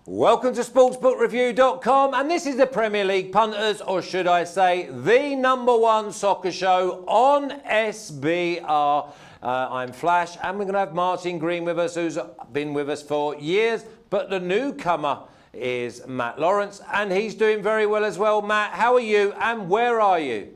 Welcome to sportsbookreview.com, and this is the Premier League punters, or should I say, the number one soccer show on SBR. I'm Flash, and we're going to have Martin Green with us, who's been with us for years, but the newcomer is Matt Lawrence, and he's doing very well as well. Matt, how are you, and where are you?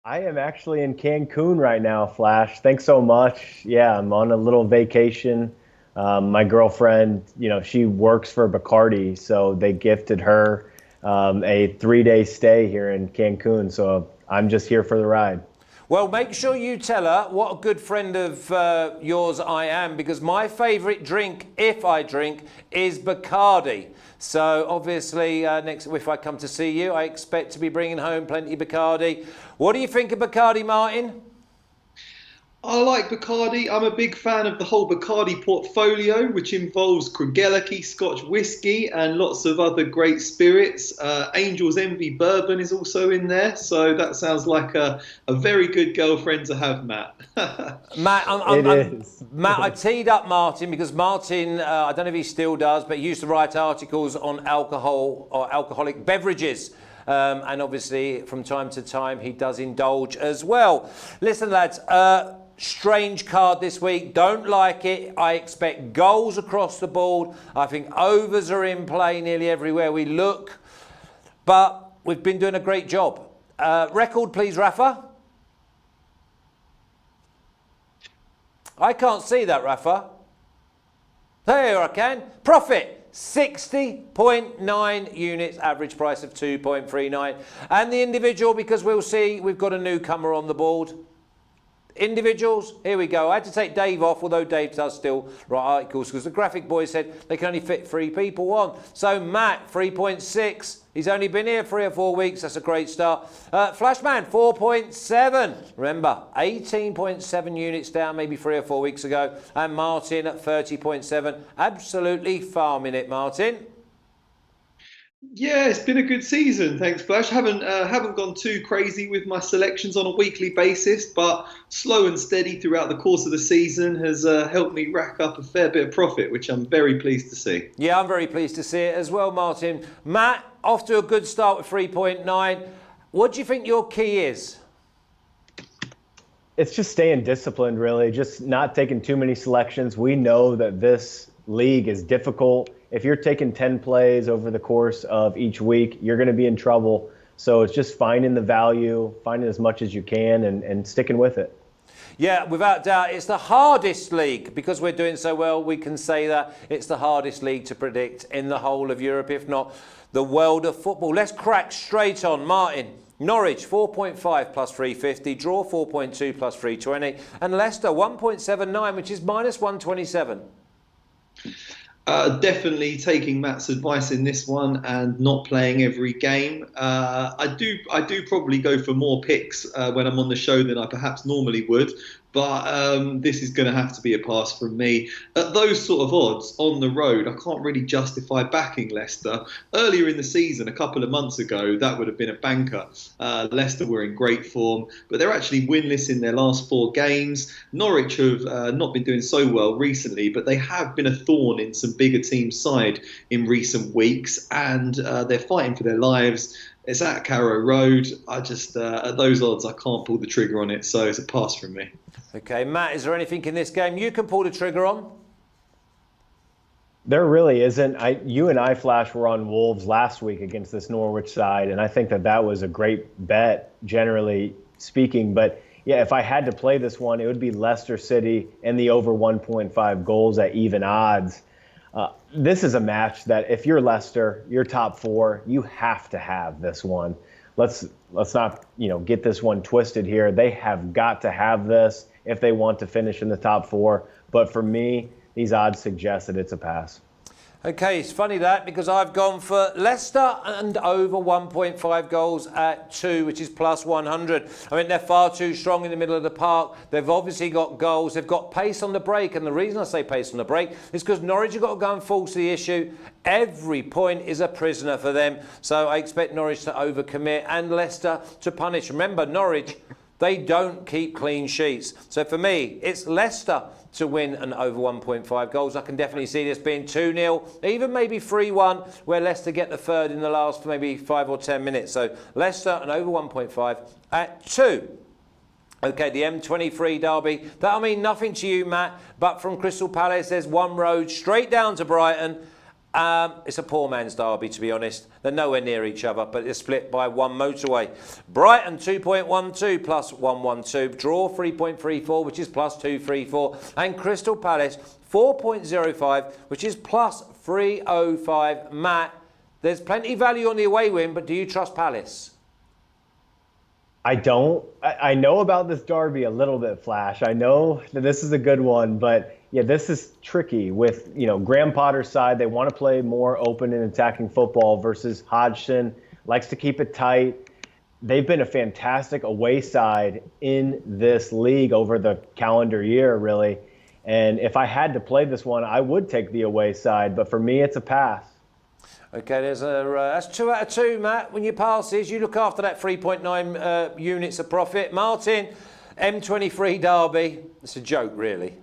I am actually in Cancun right now, Flash. Thanks so much. Yeah, I'm on a little vacation. My girlfriend, she works for Bacardi, so they gifted her a 3-day stay here in Cancun. So I'm just here for the ride. Well, make sure you tell her what a good friend of yours I am, because my favourite drink, if I drink, is Bacardi. So obviously, next if I come to see you, I expect to be bringing home plenty of Bacardi. What do you think of Bacardi, Martin? I like Bacardi. I'm a big fan of the whole Bacardi portfolio, which involves Craigellachie, Scotch whisky, and lots of other great spirits. Angel's Envy bourbon is also in there, so that sounds like a very good girlfriend to have, Matt. Matt, Matt, I teed up Martin because Martin, I don't know if he still does, but he used to write articles on alcohol or alcoholic beverages. And obviously, from time to time, he does indulge as well. Listen, lads, strange card this week. Don't like it. I expect goals across the board. I think overs are in play nearly everywhere we look. But we've been doing a great job. Record, please, Rafa. I can't see that, Rafa. There I can. Profit. 60.9 units, average price of 2.39. And the individual, because we'll see, we've got a newcomer on the board. Individuals, here we go. I had to take Dave off, although Dave does still write articles, because the graphic boy said they can only fit 3 people on. So Matt, 3.6. He's only been here 3 or 4 weeks. That's a great start. Flashman, 4.7. Remember, 18.7 units down maybe 3 or 4 weeks ago. And Martin at 30.7. Absolutely farming it, Martin. Yeah, it's been a good season. Thanks, Flash. Haven't gone too crazy with my selections on a weekly basis, but slow and steady throughout the course of the season has helped me rack up a fair bit of profit, which I'm very pleased to see. Yeah, I'm very pleased to see it as well, Martin. Matt, off to a good start with 3.9. What do you think your key is? it's just staying disciplined, really, just not taking too many selections. We know that this league is difficult. If you're taking 10 plays over the course of each week, you're going to be in trouble. So it's just finding the value, finding as much as you can, and sticking with it. Yeah, without doubt, it's the hardest league. Because we're doing so well, we can say that it's the hardest league to predict in the whole of Europe, if not the world of football. Let's crack straight on. Martin, Norwich 4.5 plus 350, draw 4.2 plus 320, and Leicester 1.79, which is minus 127. Definitely taking Matt's advice in this one and not playing every game. I do probably go for more picks when I'm on the show than I perhaps normally would, but this is going to have to be a pass from me. At those sort of odds on the road, I can't really justify backing Leicester. Earlier in the season, a couple of months ago, that would have been a banker. Leicester were in great form, but they're actually winless in their last 4 games. Norwich have not been doing so well recently, but they have been a thorn in some bigger teams' side in recent weeks, and they're fighting for their lives. It's at Carrow Road. I just, at those odds, I can't pull the trigger on it, so it's a pass from me. Okay, Matt, is there anything in this game you can pull the trigger on? There really isn't. You and I, Flash, were on Wolves last week against this Norwich side, and I think that was a great bet, generally speaking. But yeah, if I had to play this one, it would be Leicester City and the over 1.5 goals at even odds. This is a match that if you're Leicester, you're top 4, you have to have this one. Let's not, get this one twisted here. They have got to have this if they want to finish in the top 4. But for me, these odds suggest that it's a pass. Okay, it's funny that, because I've gone for Leicester and over 1.5 goals at 2, which is plus 100. I mean, they're far too strong in the middle of the park. They've obviously got goals. They've got pace on the break. And the reason I say pace on the break is because Norwich have got to go and force the issue. Every point is a prisoner for them. So I expect Norwich to overcommit and Leicester to punish. Remember, Norwich, They don't keep clean sheets. So for me, it's Leicester to win and over 1.5 goals. I can definitely see this being 2-0, even maybe 3-1, where Leicester get the third in the last maybe 5 or 10 minutes. So Leicester and over 1.5 at 2. Okay, the M23 derby. That'll mean nothing to you, Matt, but from Crystal Palace, there's one road straight down to Brighton. It's a poor man's derby, to be honest. They're nowhere near each other, but it's split by one motorway. Brighton 2.12 plus 112. Draw 3.34, which is plus 234. And Crystal Palace 4.05, which is plus 305. Matt, there's plenty of value on the away win, but do you trust Palace? I don't. I know about this derby a little bit, Flash. I know that this is a good one, but yeah, this is tricky with, Graham Potter's side. They want to play more open and attacking football versus Hodgson likes to keep it tight. They've been a fantastic away side in this league over the calendar year, really. And if I had to play this one, I would take the away side. But for me, it's a pass. Okay, that's 2 out of 2, Matt. When you passes, you look after that 3.9 units of profit. Martin, M23 derby. It's a joke, really.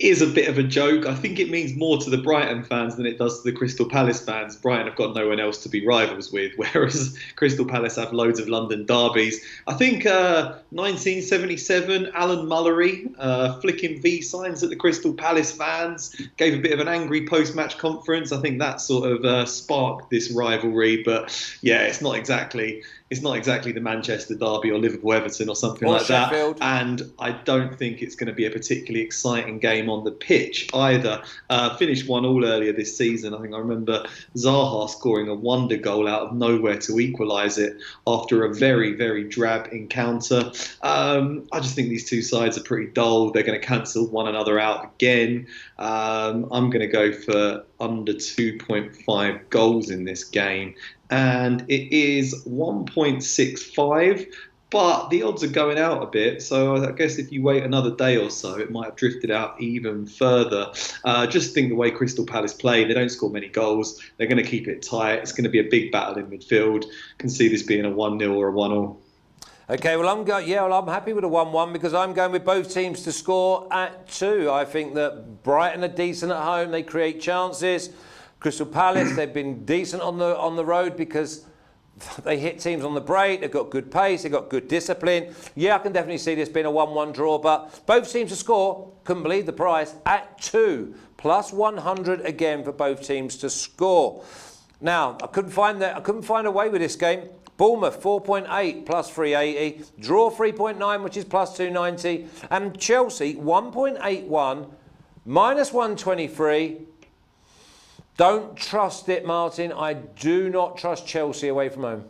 Is a bit of a joke. I think it means more to the Brighton fans than it does to the Crystal Palace fans. Brighton have got no one else to be rivals with, whereas Crystal Palace have loads of London derbies. I think 1977, Alan Mullery flicking V signs at the Crystal Palace fans, gave a bit of an angry post-match conference. I think that sort of sparked this rivalry. But yeah, it's not exactly the Manchester derby or Liverpool Everton or something like Sheffield. that. And I don't think it's going to be a particularly exciting game on the pitch either. Finished 1-1 earlier this season. I think I remember Zaha scoring a wonder goal out of nowhere to equalise it after a very, very drab encounter. I just think these two sides are pretty dull. They're going to cancel one another out again. I'm going to go for under 2.5 goals in this game. And it is 1.65, but the odds are going out a bit. So I guess if you wait another day or so, it might have drifted out even further. Just think the way Crystal Palace play, they don't score many goals. They're going to keep it tight. It's going to be a big battle in midfield. Can see this being a 1-0 or a 1-1. Okay, well, I'm happy with a 1-1 because I'm going with both teams to score at 2. I think that Brighton are decent at home. They create chances. Crystal Palace, they've been decent on the road because they hit teams on the break. They've got good pace. They've got good discipline. Yeah, I can definitely see this being a 1-1 draw, but both teams to score, couldn't believe the price, at 2. Plus 100 again for both teams to score. Now, I couldn't find a way with this game. Bournemouth 4.8 plus 380. Draw 3.9, which is plus 290. And Chelsea 1.81 minus 123. Don't trust it, Martin. I do not trust Chelsea away from home.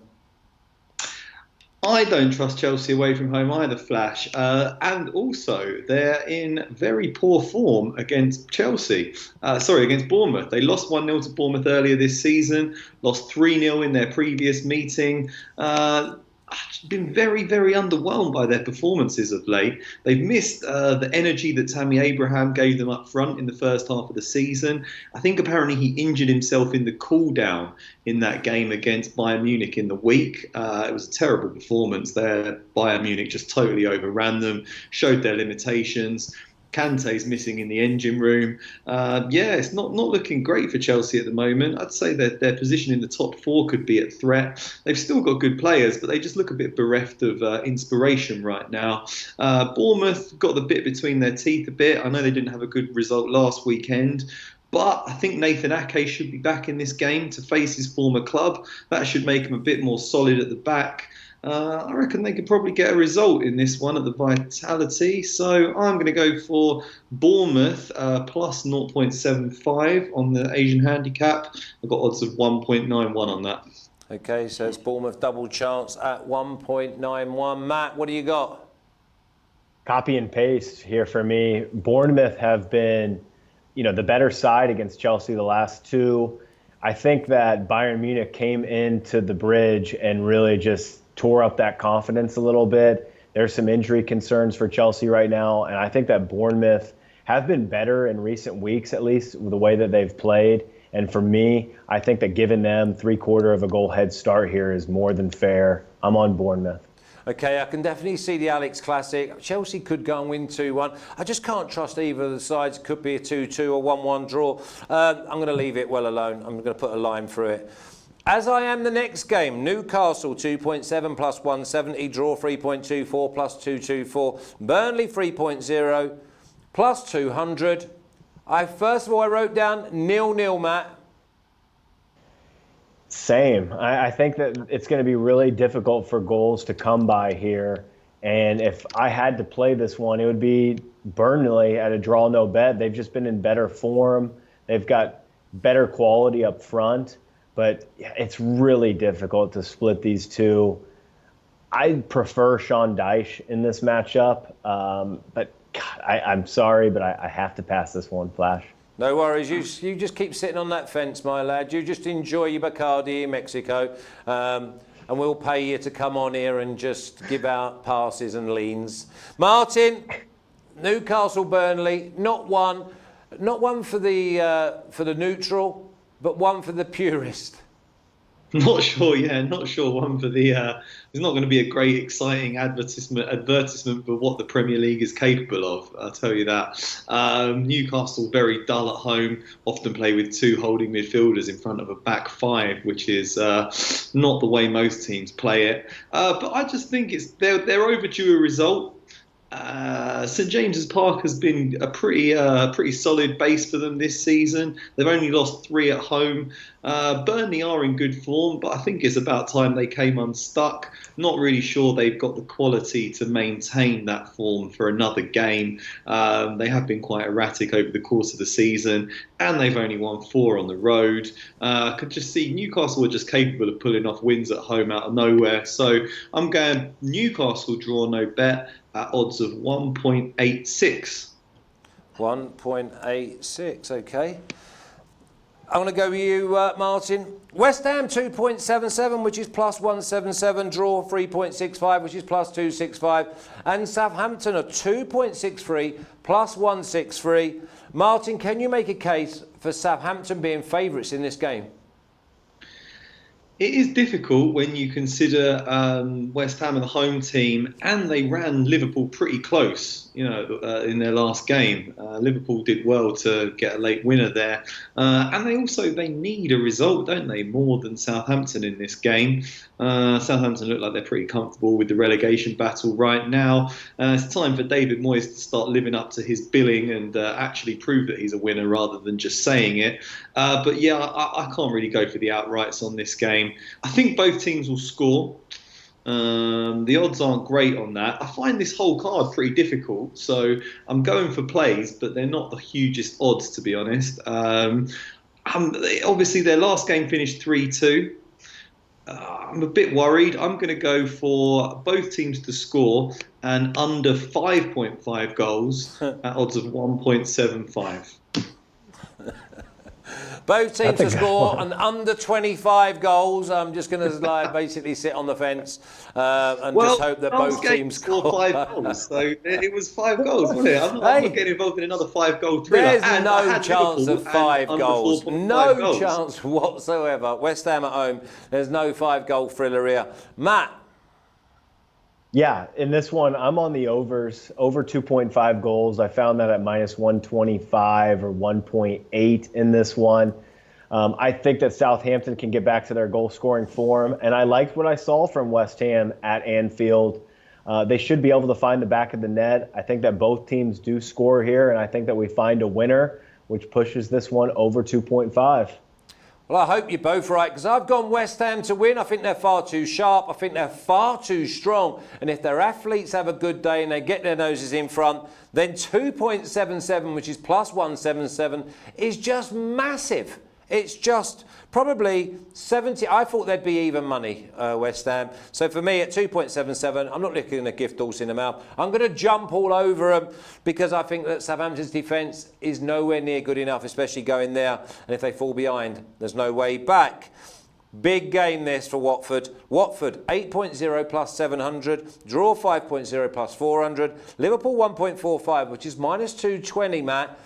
I don't trust Chelsea away from home either, Flash. And also, they're in very poor form against against Bournemouth. They lost 1-0 to Bournemouth earlier this season, lost 3-0 in their previous meeting. I've been very, very underwhelmed by their performances of late. They've missed the energy that Tammy Abraham gave them up front in the first half of the season. I think apparently he injured himself in the cool-down in that game against Bayern Munich in the week. It was a terrible performance there. Bayern Munich just totally overran them, showed their limitations. Kante's missing in the engine room. It's not looking great for Chelsea at the moment. I'd say that their position in the top 4 could be at threat. They've still got good players, but they just look a bit bereft of inspiration right now. Bournemouth got the bit between their teeth a bit. I know they didn't have a good result last weekend, but I think Nathan Ake should be back in this game to face his former club. That should make him a bit more solid at the back. I reckon they could probably get a result in this one at the Vitality. So I'm going to go for Bournemouth plus 0.75 on the Asian handicap. I've got odds of 1.91 on that. Okay, so it's Bournemouth double chance at 1.91. Matt, what do you got? Copy and paste here for me. Bournemouth have been, the better side against Chelsea the last 2. I think that Bayern Munich came into the Bridge and really just tore up that confidence a little bit. There's some injury concerns for Chelsea right now, and I think that Bournemouth have been better in recent weeks, at least with the way that they've played. And for me, I think that giving them 3/4 of a goal head start here is more than fair. I'm on Bournemouth. Okay, I can definitely see the Alex Classic. Chelsea could go and win 2-1. I just can't trust either of the sides. It could be a 2-2 or 1-1 draw. I'm going to leave it well alone. I'm going to put a line through it. As I am the next game, Newcastle 2.7 plus 170, draw 3.24 plus 224, Burnley 3.0 plus 200. First of all, I wrote down 0-0, Matt. Same. I think that it's going to be really difficult for goals to come by here. And if I had to play this one, it would be Burnley at a draw no bet. They've just been in better form. They've got better quality up front. But it's really difficult to split these two. I prefer Sean Dyche in this matchup. But God, I'm sorry, but I have to pass this one, Flash. No worries. You just keep sitting on that fence, my lad. You just enjoy your Bacardi in Mexico. And we'll pay you to come on here and just give out passes and leans. Martin, Newcastle, Burnley, not one for the neutral, but one for the purist. Not sure, yeah, not sure. One for the. It's not going to be a great, exciting advertisement for what the Premier League is capable of. I'll tell you that. Newcastle very dull at home. Often play with two holding midfielders in front of a back five, which is not the way most teams play it. But I just think they're overdue a result. St James's Park has been a pretty solid base for them this season. They've only lost 3 at home. Burnley are in good form, but I think it's about time they came unstuck. Not really sure they've got the quality to maintain that form for another game. They have been quite erratic over the course of the season, and they've only won 4 on the road. I could just see Newcastle are just capable of pulling off wins at home out of nowhere. So I'm going Newcastle draw no bet at odds of 1.86. 1.86, okay. I'm going to go with you, Martin. West Ham 2.77, which is plus 177. Draw 3.65, which is plus 265. And Southampton are 2.63, plus 163. Martin, can you make a case for Southampton being favourites in this game? It is difficult when you consider West Ham are the home team, and they ran Liverpool pretty close, in their last game. Liverpool did well to get a late winner there, and they need a result, don't they? More than Southampton in this game. Southampton look like they're pretty comfortable with the relegation battle right now. It's time for David Moyes to start living up to his billing and actually prove that he's a winner rather than just saying it. But yeah, I can't really go for the outrights on this game. I think both teams will score. The odds aren't great on that. I find this whole card pretty difficult, so I'm going for plays, but they're not the hugest odds, to be honest. Obviously, their last game finished 3-2. I'm a bit worried. I'm going to go for both teams to score and under 5.5 goals at odds of 1.75. Both teams to score and under 25 goals. I'm just going to basically sit on the fence and just hope that both teams score 5 goals. So it was 5 goals, wasn't it? I'm not getting involved in another 5-goal thriller. There's no chance of 5 goals. No chance whatsoever. West Ham at home. There's no 5-goal thriller here. Matt. Yeah, in this one, I'm on the overs, over 2.5 goals. I found that at minus 125 or 1.8 in this one. I think that Southampton can get back to their goal-scoring form, and I liked what I saw from West Ham at Anfield. They should be able to find the back of the net. I think that both teams do score here, and I think that we find a winner, which pushes this one over 2.5. Well, I hope you're both right, because I've gone West Ham to win. I think they're far too sharp. I think they're far too strong. And if their athletes have a good day and they get their noses in front, then 2.77, which is plus 177, is just massive. It's just probably 70. I thought there'd be even money, West Ham. So for me, at 2.77, I'm not looking at gift horse in the mouth. I'm going to jump all over them because I think that Southampton's defence is nowhere near good enough, especially going there. And if they fall behind, there's no way back. Big game this for Watford. Watford 8.0 plus 700. Draw 5.0 plus 400. Liverpool 1.45, which is minus 220, Matt.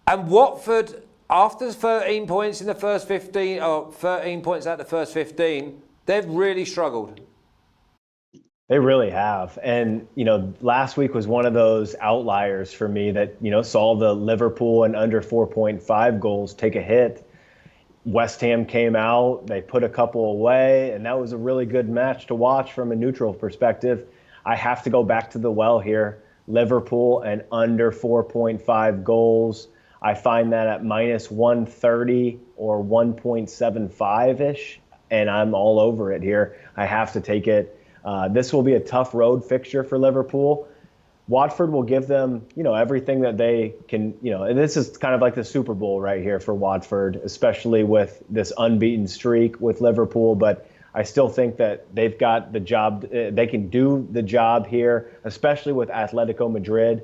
And Watford, after 13 points in the first 15, or 13 points out of the first 15, they've really struggled. They really have. And, last week was one of those outliers for me that, saw the Liverpool and under 4.5 goals take a hit. West Ham came out, they put a couple away, and that was a really good match to watch from a neutral perspective. I have to go back to the well here. Liverpool and under 4.5 goals. I find that at minus 130 or 1.75-ish, and I'm all over it here. I have to take it. This will be a tough road fixture for Liverpool. Watford will give them, everything that they can, and this is kind of like the Super Bowl right here for Watford, especially with this unbeaten streak with Liverpool. But I still think that they've got the job. They can do the job here, especially with Atletico Madrid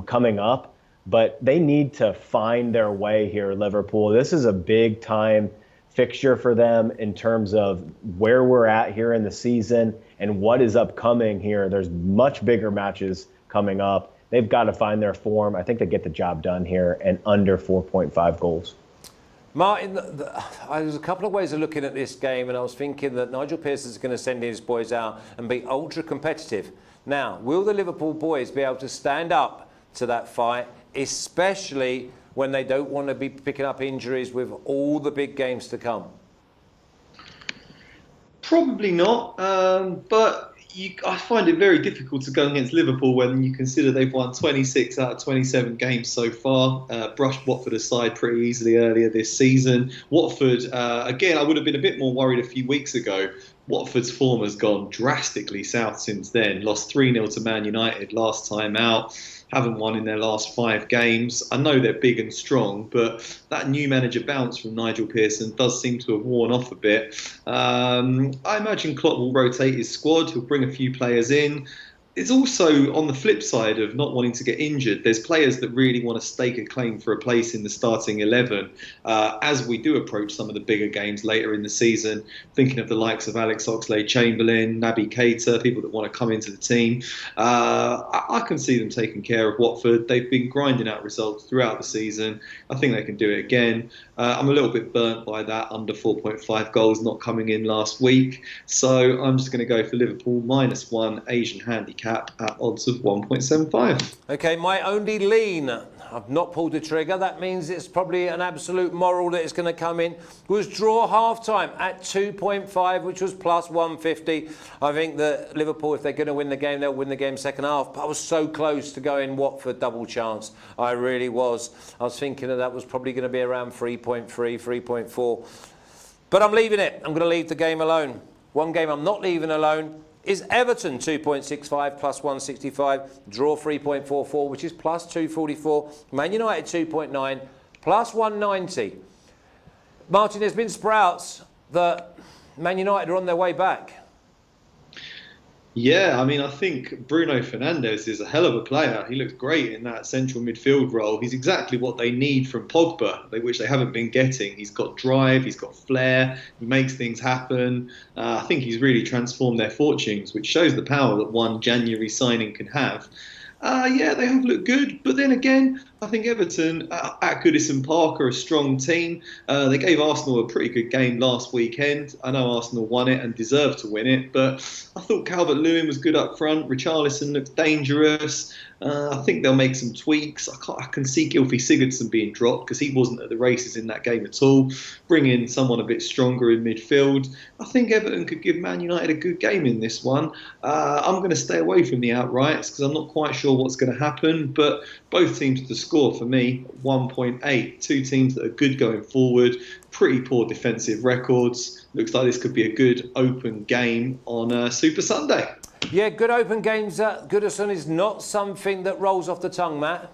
coming up. But they need to find their way here, Liverpool. This is a big time fixture for them in terms of where we're at here in the season and what is upcoming here. There's much bigger matches coming up. They've got to find their form. I think they get the job done here and under 4.5 goals. Martin, there's a couple of ways of looking at this game, and I was thinking that Nigel Pearson's going to send his boys out and be ultra competitive. Now, will the Liverpool boys be able to stand up to that fight, especially when they don't want to be picking up injuries with all the big games to come? Probably not, but I find it very difficult to go against Liverpool when you consider they've won 26 out of 27 games so far, brushed Watford aside pretty easily earlier this season. Watford, again, I would have been a bit more worried a few weeks ago. Watford's form has gone drastically south since then. Lost 3-0 to Man United last time out. Haven't won in their last 5 games. I know they're big and strong, but that new manager bounce from Nigel Pearson does seem to have worn off a bit. I imagine Klopp will rotate his squad. He'll bring a few players in. It's also on the flip side of not wanting to get injured. There's players that really want to stake a claim for a place in the starting 11 as we do approach some of the bigger games later in the season. Thinking of the likes of Alex Oxlade-Chamberlain, Naby Keita, people that want to come into the team. I can see them taking care of Watford. They've been grinding out results throughout the season. I think they can do it again. I'm a little bit burnt by that under 4.5 goals not coming in last week. So I'm just going to go for Liverpool -1 Asian handicap at odds of 1.75. Okay, my only lean, I've not pulled the trigger, that means it's probably an absolute moral that it's going to come in, was draw half-time at 2.5, which was plus 150. I think that Liverpool, if they're going to win the game, they'll win the game second half. But I was so close to going Watford double chance. I really was. I was thinking that was probably going to be around 3.3, 3.4. But I'm leaving it. I'm going to leave the game alone. One game I'm not leaving alone is Everton 2.65 plus 165, draw 3.44, which is plus 244. Man United 2.9 plus 190. Martin, there's been sprouts that Man United are on their way back. Yeah, I mean, I think Bruno Fernandes is a hell of a player. He looks great in that central midfield role. He's exactly what they need from Pogba, which they haven't been getting. He's got drive, he's got flair, he makes things happen. I think he's really transformed their fortunes, which shows the power that one January signing can have. Yeah, they have looked good, but then again, I think Everton at Goodison Park are a strong team. They gave Arsenal a pretty good game last weekend. I know Arsenal won it and deserved to win it, but I thought Calvert-Lewin was good up front. Richarlison looks dangerous. I think they'll make some tweaks. I can see Gylfi Sigurdsson being dropped because he wasn't at the races in that game at all. Bring in someone a bit stronger in midfield. I think Everton could give Man United a good game in this one. I'm going to stay away from the outrights because I'm not quite sure what's going to happen, but both teams to score for me, 1.8. Two teams that are good going forward, pretty poor defensive records. Looks like this could be a good open game on Super Sunday. Yeah, good open games at Goodison is not something that rolls off the tongue, Matt.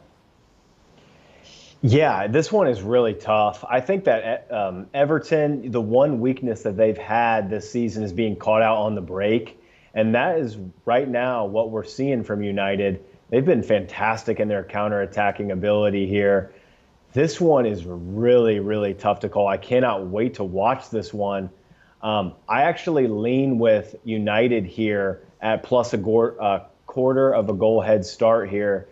Yeah, this one is really tough. I think that Everton, the one weakness that they've had this season is being caught out on the break. And that is right now what we're seeing from United. They've been fantastic in their counterattacking ability here. This one is really, really tough to call. I cannot wait to watch this one. I actually lean with United here at plus a quarter of a goal head start here.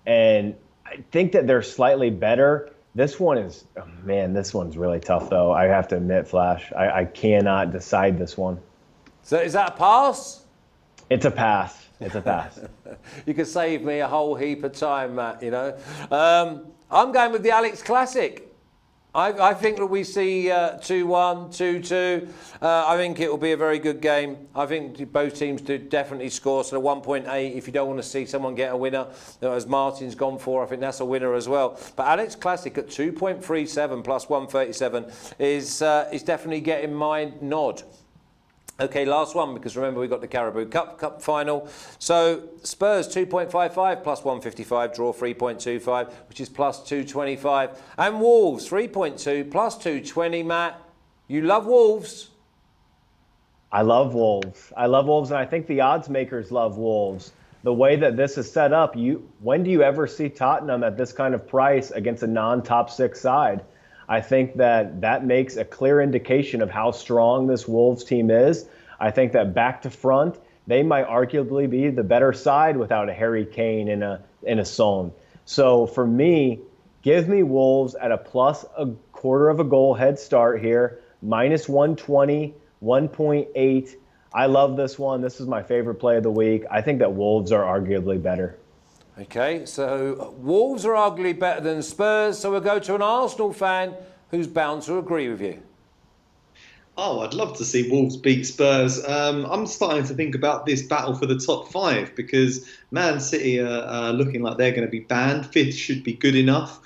And I think that they're slightly better. This one is, this one's really tough, though. I have to admit, Flash, I cannot decide this one. So is that a pass? It's a pass. It's a pass. You could save me a whole heap of time, Matt, you know. I'm going with the Alex Classic. I think that we see 2-1, 2-2. I think it will be a very good game. I think both teams do definitely score. So 1.8, if you don't want to see someone get a winner, as Martin's gone for, I think that's a winner as well. But Alex Classic at 2.37 plus 137 is definitely getting my nod. Okay, last one, because remember we've got the Carabao Cup final. So Spurs 2.55 plus 155, draw 3.25, which is plus 225. And Wolves 3.2 plus 220. Matt, you love Wolves. I love Wolves. I love Wolves, and I think the odds makers love Wolves. The way that this is set up, when do you ever see Tottenham at this kind of price against a non-top 6 side? I think that makes a clear indication of how strong this Wolves team is. I think that back to front, they might arguably be the better side without a Harry Kane and a Son. So for me, give me Wolves at a plus a quarter of a goal head start here, minus 120, 1.8. I love this one. This is my favorite play of the week. I think that Wolves are arguably better. Okay, so Wolves are arguably better than Spurs, so we'll go to an Arsenal fan who's bound to agree with you. Oh, I'd love to see Wolves beat Spurs. I'm starting to think about this battle for the top 5 because Man City are looking like they're going to be banned. 5th should be good enough.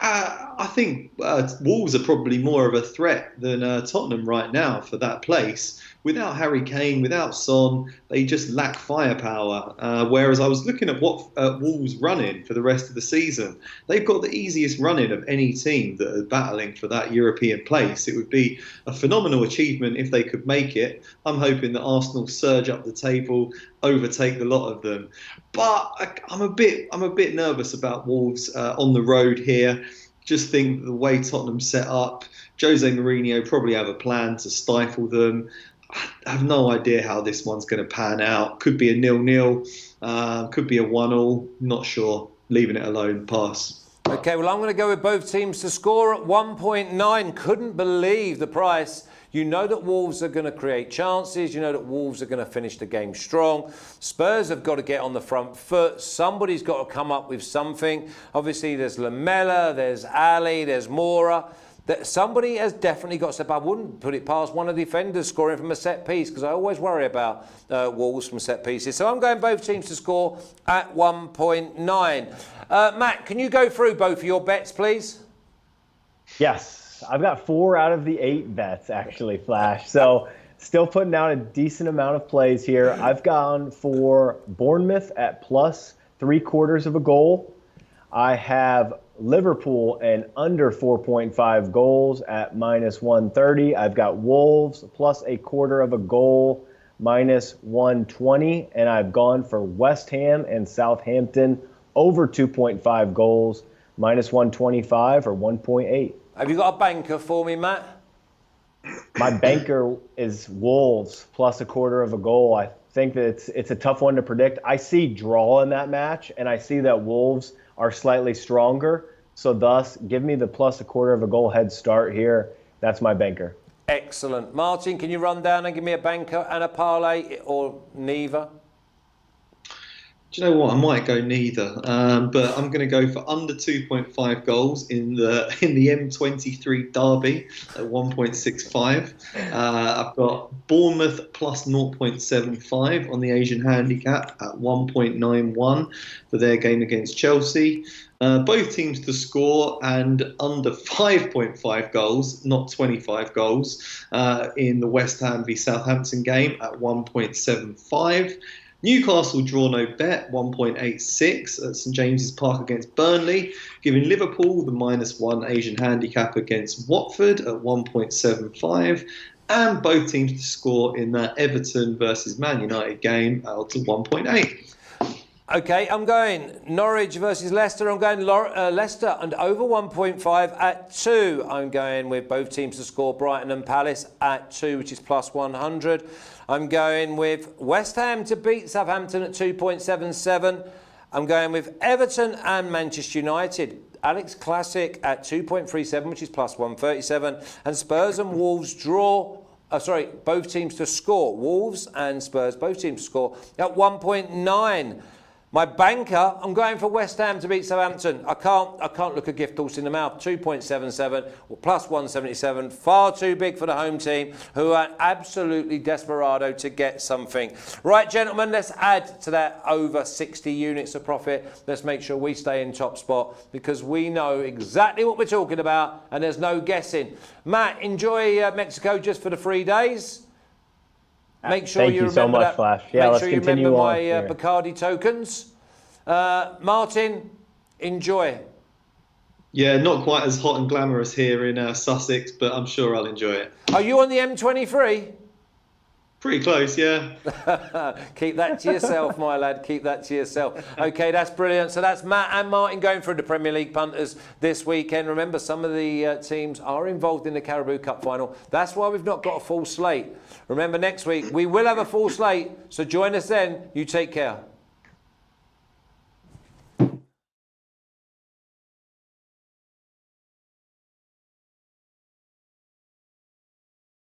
I think Wolves are probably more of a threat than Tottenham right now for that place. Without Harry Kane, without Son, they just lack firepower. Whereas I was looking at what Wolves running for the rest of the season. They've got the easiest running of any team that are battling for that European place. It would be a phenomenal achievement if they could make it. I'm hoping that Arsenal surge up the table, overtake the lot of them. But I'm a bit nervous about Wolves on the road here. Just think the way Tottenham's set up, Jose Mourinho probably have a plan to stifle them. I have no idea how this one's going to pan out. Could be a 0-0, could be a 1-1. Not sure. Leaving it alone. Pass. Okay, well, I'm going to go with both teams to score at 1.9. Couldn't believe the price. You know that Wolves are going to create chances. You know that Wolves are going to finish the game strong. Spurs have got to get on the front foot. Somebody's got to come up with something. Obviously, there's Lamela, there's Ali, there's Mora. That somebody has definitely got to step up. I wouldn't put it past one of the defenders scoring from a set piece because I always worry about Wolves from set pieces. So I'm going both teams to score at 1.9. Matt, can you go through both of your bets, please? Yes, I've got 4 out of the 8 bets actually, Flash. So still putting out a decent amount of plays here. I've gone for Bournemouth at plus 3/4 of a goal. I have Liverpool and under 4.5 goals at minus 130. I've got Wolves plus 1/4 of a goal, minus 120. And I've gone for West Ham and Southampton over 2.5 goals, minus 125 or 1.8. Have you got a banker for me, Matt? My banker is Wolves plus 1/4 of a goal. I think that it's a tough one to predict. I see draw in that match, and I see that Wolves are slightly stronger. So thus, give me the plus 1/4 of a goal head start here. That's my banker. Excellent. Martin, can you run down and give me a banker and a parlay or neither? Do you know what? I might go neither, but I'm going to go for under 2.5 goals in the M23 derby at 1.65. I've got Bournemouth plus 0.75 on the Asian handicap at 1.91 for their game against Chelsea. Both teams to score and under 5.5 goals, not 25 goals, in the West Ham v Southampton game at 1.75. Newcastle draw no bet, 1.86 at St James's Park against Burnley, giving Liverpool the -1 Asian handicap against Watford at 1.75, and both teams to score in that Everton versus Man United game at 1.8. Okay, I'm going Norwich versus Leicester. I'm going Leicester and over 1.5 at 2. I'm going with both teams to score Brighton and Palace at 2, which is plus 100. I'm going with West Ham to beat Southampton at 2.77. I'm going with Everton and Manchester United. Alex Classic at 2.37, which is plus 137. And Spurs and Wolves draw both teams to score. Wolves and Spurs, both teams to score at 1.9. My banker, I'm going for West Ham to beat Southampton. I can't look a gift horse in the mouth. 2.77 or plus 177. Far too big for the home team, who are absolutely desperado to get something. Right, gentlemen, let's add to that over 60 units of profit. Let's make sure we stay in top spot, because we know exactly what we're talking about and there's no guessing. Matt, enjoy Mexico just for the 3 days. Make sure Thank you so much, that. Flash. Yeah, Make let's sure you continue remember on my here. Bacardi tokens. Martin, enjoy. Yeah, not quite as hot and glamorous here in Sussex, but I'm sure I'll enjoy it. Are you on the M23? Pretty close, yeah. Keep that to yourself, my lad. Keep that to yourself. Okay, that's brilliant. So that's Matt and Martin going through the Premier League punters this weekend. Remember, some of the teams are involved in the Carabao Cup final. That's why we've not got a full slate. Remember, next week we will have a full slate. So join us then. You take care.